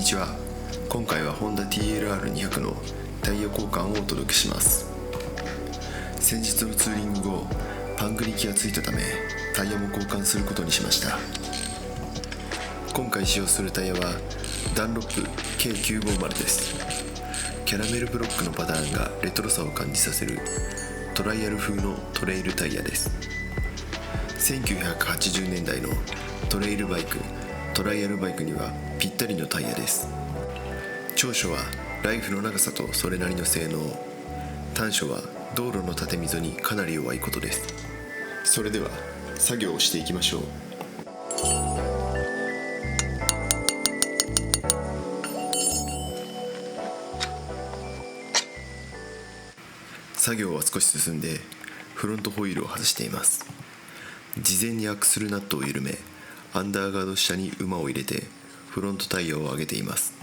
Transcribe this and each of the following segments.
にちは。今回はホンダ TLR200 のタイヤ交換をお届けします。先日のツーリング後、パンクに気がついたためタイヤも交換することにしました。今回使用するタイヤはダンロップ K950 です。キャラメルブロックのパターンがレトロさを感じさせるトライアル風のトレイルタイヤです。1980年代のトレイルバイク、トライアルバイクにはぴったりのタイヤです。長所はライフの長さとそれなりの性能、短所は道路の縦溝にかなり弱いことです。それでは作業をしていきましょう。作業は少し進んでフロントホイールを外しています。事前にアクスルナットを緩め、アンダーガード下に馬を入れてフロントタイヤを上げています。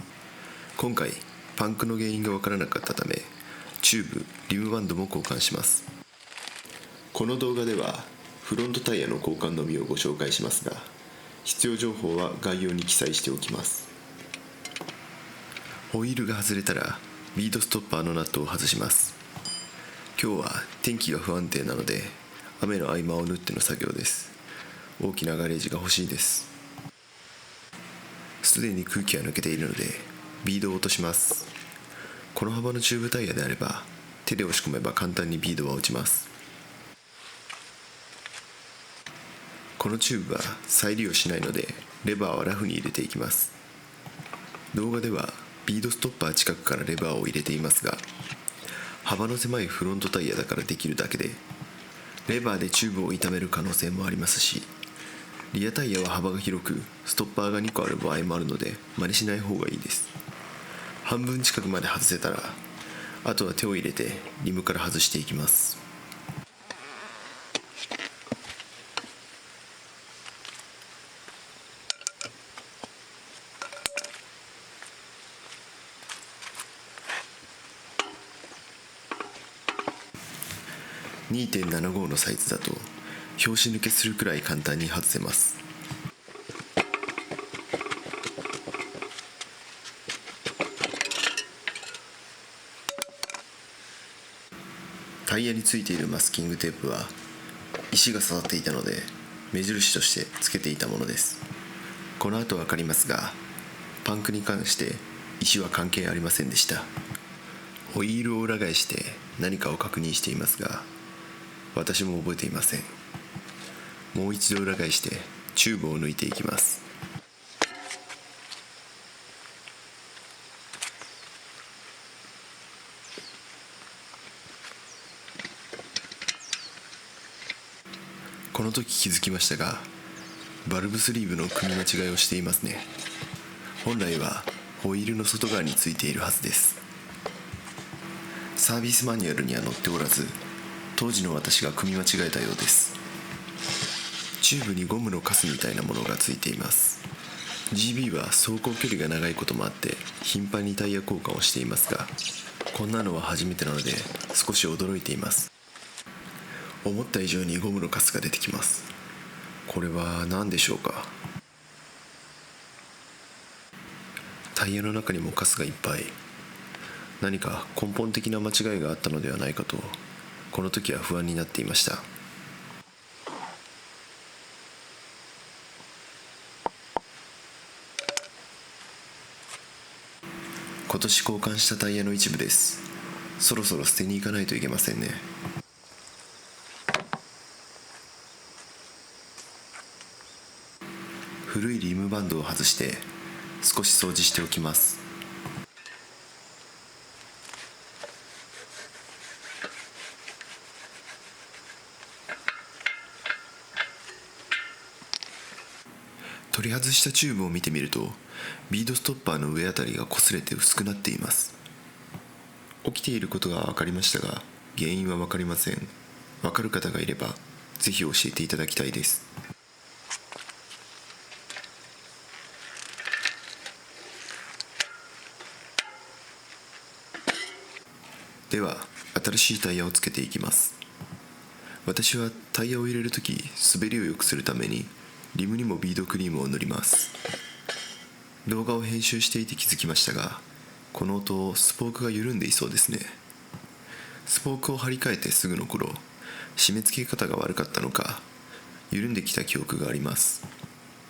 今回パンクの原因が分からなかったためチューブ、リムバンドも交換します。この動画ではフロントタイヤの交換のみをご紹介しますが、必要情報は概要に記載しておきます。ホイールが外れたらビードストッパーのナットを外します。今日は天気が不安定なので雨の合間を縫っての作業です。大きなガレージが欲しいです。すでに空気は抜けているのでビードを落とします。この幅のチューブタイヤであれば手で押し込めば簡単にビードは落ちます。このチューブは再利用しないのでレバーはラフに入れていきます。動画ではビードストッパー近くからレバーを入れていますが、幅の狭いフロントタイヤだからできるだけで、レバーでチューブを傷める可能性もありますし、リアタイヤは幅が広くストッパーが2個ある場合もあるので真似しない方がいいです。半分近くまで外せたらあとは手を入れてリムから外していきます。2.75 のサイズだと拍子抜けするくらい簡単に外せます。タイヤについているマスキングテープは石が刺さっていたので目印としてつけていたものです。この後分かりますが、パンクに関して石は関係ありませんでした。ホイールを裏返して何かを確認していますが、私も覚えていません。もう一度裏返してチューブを抜いていきます。この時気づきましたが、バルブスリーブの組み間違いをしていますね。本来はホイールの外側についているはずです。サービスマニュアルには載っておらず、当時の私が組み間違えたようです。チューブにゴムのカスみたいなものがついています。 GB は走行距離が長いこともあって頻繁にタイヤ交換をしていますが、こんなのは初めてなので少し驚いています。思った以上にゴムのカスが出てきます。これは何でしょうか。タイヤの中にもカスがいっぱい。何か根本的な間違いがあったのではないかとこの時は不安になっていました。今年交換したタイヤの一部です。そろそろ捨てに行かないといけませんね。古いリムバンドを外して少し掃除しておきます。取り外したチューブを見てみるとビードストッパーの上あたりが擦れて薄くなっています。起きていることが分かりましたが原因は分かりません。分かる方がいればぜひ教えていただきたいです。では新しいタイヤをつけていきます。私はタイヤを入れるとき滑りを良くするためにリムにもビードクリームを塗ります。動画を編集していて気づきましたが、この音、スポークが緩んでいそうですね。スポークを張り替えてすぐの頃、締め付け方が悪かったのか緩んできた記憶があります。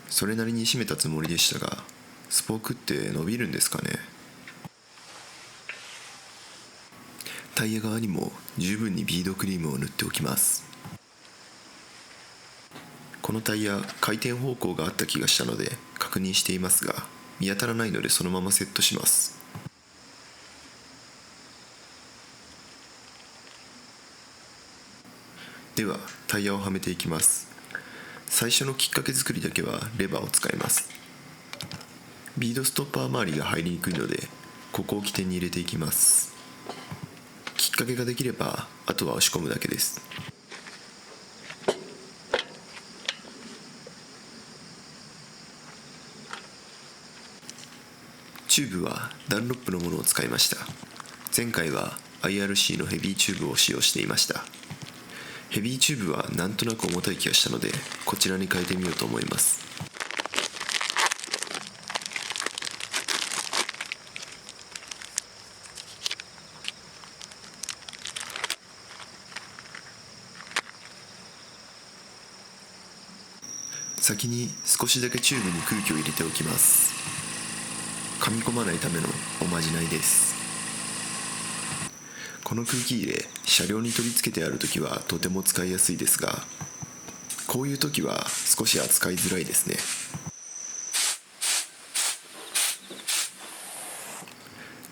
それなりに締めたつもりでしたが、スポークって伸びるんですかね。タイヤ側にも十分にビードクリームを塗っておきます。このタイヤ、回転方向があった気がしたので確認していますが、見当たらないのでそのままセットします。ではタイヤをはめていきます。最初のきっかけ作りだけはレバーを使います。ビードストッパー周りが入りにくいので、ここを起点に入れていきます。きっかけができればあとは押し込むだけです。チューブはダンロップのものを使いました。前回は IRC のヘビーチューブを使用していました。ヘビーチューブはなんとなく重たい気がしたので、こちらに変えてみようと思います。先に少しだけチューブに空気を入れておきます。噛み込まないためのおまじないです。この空気入れ、車両に取り付けてあるときはとても使いやすいですが、こういうときは少し扱いづらいですね。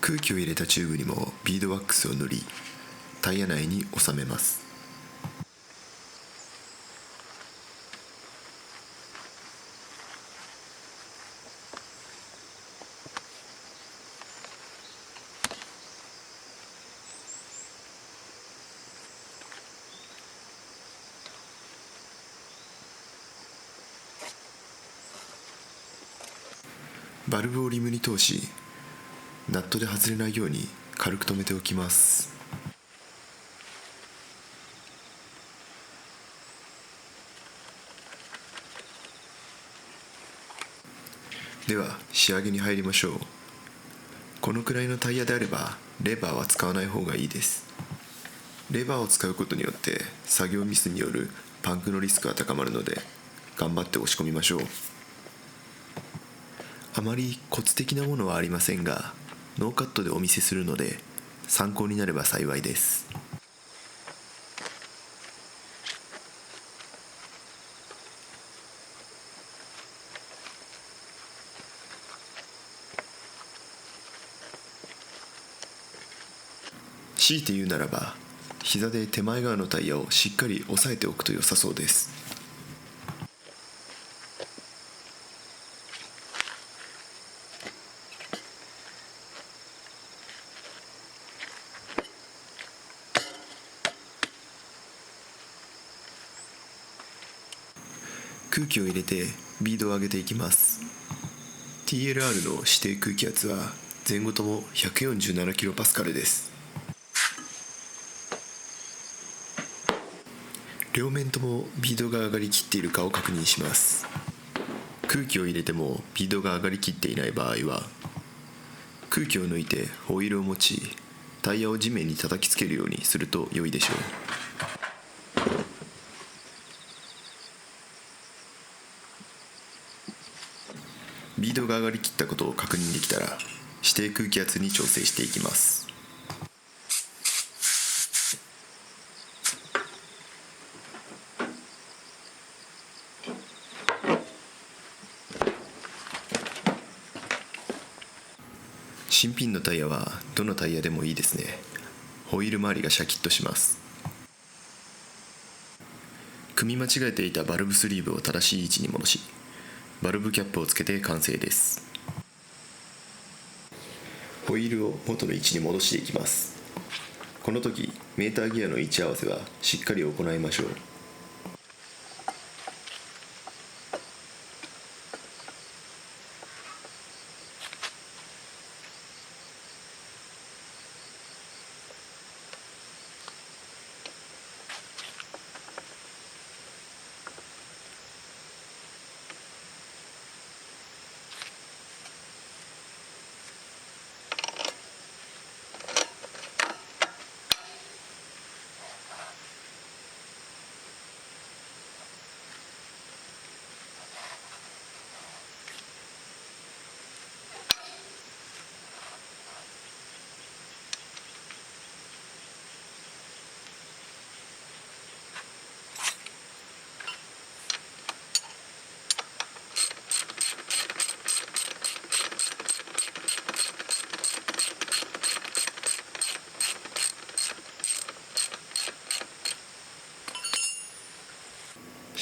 空気を入れたチューブにもビードワックスを塗り、タイヤ内に収めます。バルブをリムに通し、ナットで外れないように軽く留めておきます。では仕上げに入りましょう。このくらいのタイヤであればレバーは使わない方がいいです。レバーを使うことによって作業ミスによるパンクのリスクが高まるので、頑張って押し込みましょう。あまりコツ的なものはありませんが、ノーカットでお見せするので参考になれば幸いです。強いて言うならば、膝で手前側のタイヤをしっかり押さえておくと良さそうです。空気を入れてビードを上げていきます。 TLR の指定空気圧は前後とも 147kPa です。両面ともビードが上がりきっているかを確認します。空気を入れてもビードが上がりきっていない場合は、空気を抜いてホイールを持ち、タイヤを地面に叩きつけるようにすると良いでしょう。ビードが上がりきったことを確認できたら、指定空気圧に調整していきます。新品のタイヤはどのタイヤでもいいですね。ホイール周りがシャキッとします。組み間違えていたバルブスリーブを正しい位置に戻し、バルブキャップをつけて完成です。ホイールを元の位置に戻していきます。この時メーターギアの位置合わせはしっかり行いましょう。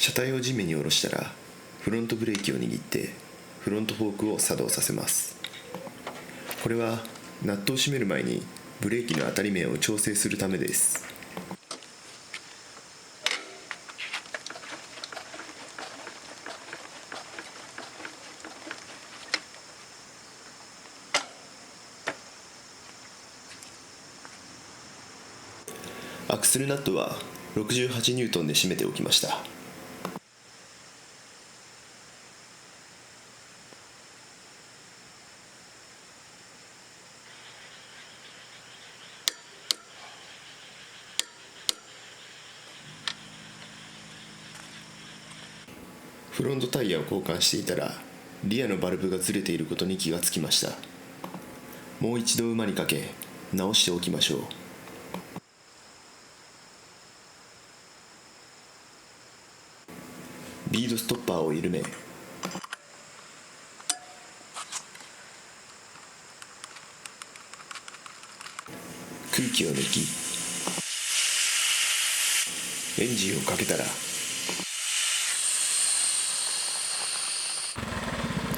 車体を地面に下ろしたらフロントブレーキを握ってフロントフォークを作動させます。これはナットを閉める前にブレーキの当たり面を調整するためです。アクセルナットは68ニュートンで締めておきました。フロントタイヤを交換していたらリアのバルブがずれていることに気がつきました。もう一度馬にかけ直しておきましょう。リードストッパーを緩め、空気を抜き、エンジンをかけたら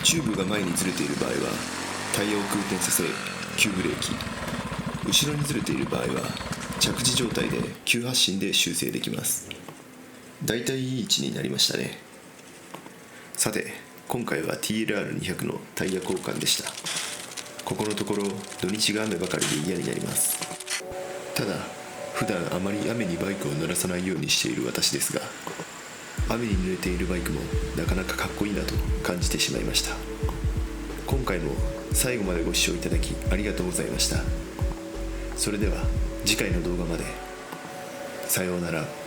チューブが前にずれている場合はタイヤを空転させ急ブレーキ、後ろにずれている場合は着地状態で急発進で修正できます。だいたいいい位置になりましたね。さて今回は TLR200 のタイヤ交換でした。ここのところ土日が雨ばかりで嫌になります。ただ普段あまり雨にバイクを濡らさないようにしている私ですが、雨に濡れているバイクもなかなかかっこいいなと感じてしまいました。今回も最後までご視聴いただきありがとうございました。それでは次回の動画まで。さようなら。